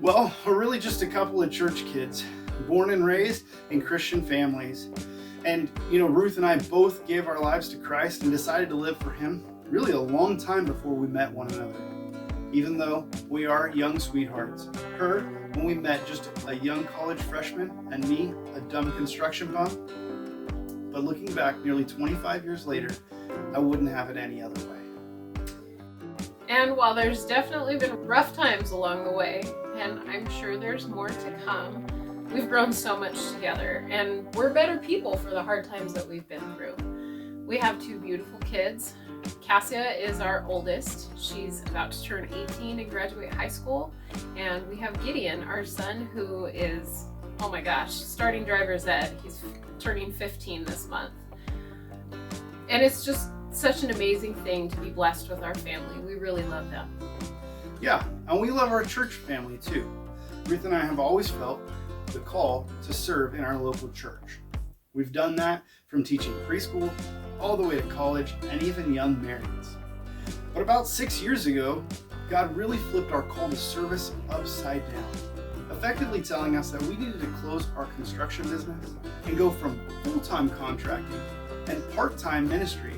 Well, we're really just a couple of church kids, born and raised in Christian families. And, Ruth and I both gave our lives to Christ and decided to live for Him really a long time before we met one another. Even though we are young sweethearts. Her, when we met, just a young college freshman, and me, a dumb construction bum. But looking back nearly 25 years later, I wouldn't have it any other way. And while there's definitely been rough times along the way, and I'm sure there's more to come, we've grown so much together, and we're better people for the hard times that we've been through. We have two beautiful kids. Cassia is our oldest. She's about to turn 18 and graduate high school. And we have Gideon, our son, who is, oh my gosh, starting driver's ed. He's turning 15 this month. And it's just such an amazing thing to be blessed with our family. We really love them. Yeah, and we love our church family too. Ruth and I have always felt the call to serve in our local church. We've done that from teaching preschool all the way to college and even young marrieds. But about 6 years ago, God really flipped our call to service upside down, effectively telling us that we needed to close our construction business and go from full-time contracting and part-time ministry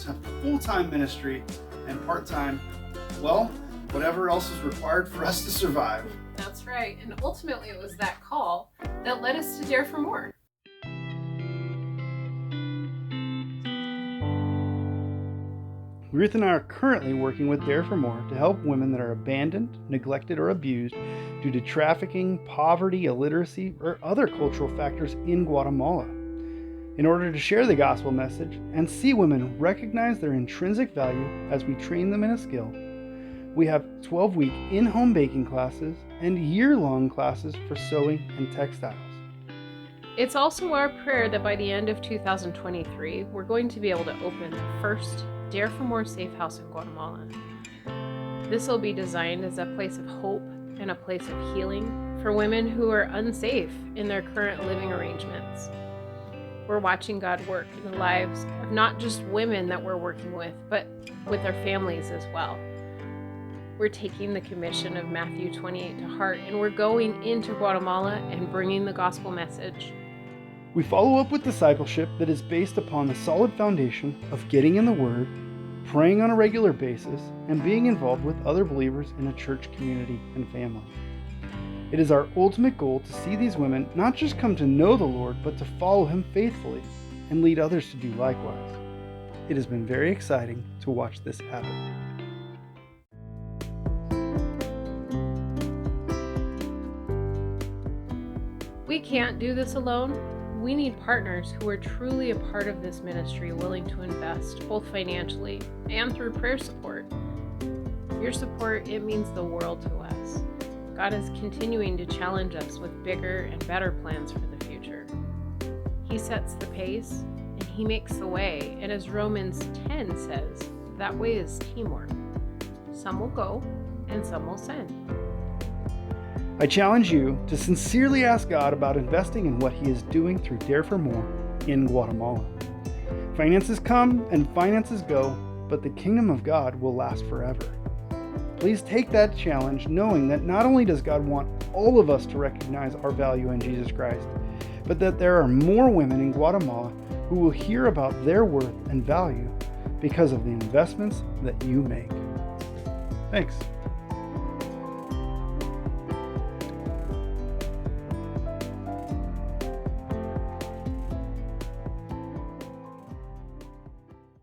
to full-time ministry and part-time, well, whatever else is required for us to survive. That's right. And ultimately it was that call that led us to Dare for More. Ruth and I are currently working with Dare for More to help women that are abandoned, neglected, or abused due to trafficking, poverty, illiteracy, or other cultural factors in Guatemala. In order to share the gospel message and see women recognize their intrinsic value as we train them in a skill, we have 12-week in-home baking classes and year-long classes for sewing and textiles. It's also our prayer that by the end of 2023, we're going to be able to open the first Dare for More Safe House in Guatemala. This will be designed as a place of hope and a place of healing for women who are unsafe in their current living arrangements. We're watching God work in the lives of not just women that we're working with, but with their families as well. We're taking the commission of Matthew 28 to heart, and we're going into Guatemala and bringing the gospel message. We follow up with discipleship that is based upon the solid foundation of getting in the Word, praying on a regular basis, and being involved with other believers in a church community and family. It is our ultimate goal to see these women not just come to know the Lord, but to follow Him faithfully and lead others to do likewise. It has been very exciting to watch this happen. We can't do this alone. We need partners who are truly a part of this ministry, willing to invest both financially and through prayer support. Your support, it means the world to us. God is continuing to challenge us with bigger and better plans for the future. He sets the pace and He makes the way. And as Romans 10 says, that way is teamwork. Some will go and some will send. I challenge you to sincerely ask God about investing in what He is doing through Dare for More in Guatemala. Finances come and finances go, but the kingdom of God will last forever. Please take that challenge knowing that not only does God want all of us to recognize our value in Jesus Christ, but that there are more women in Guatemala who will hear about their worth and value because of the investments that you make. Thanks.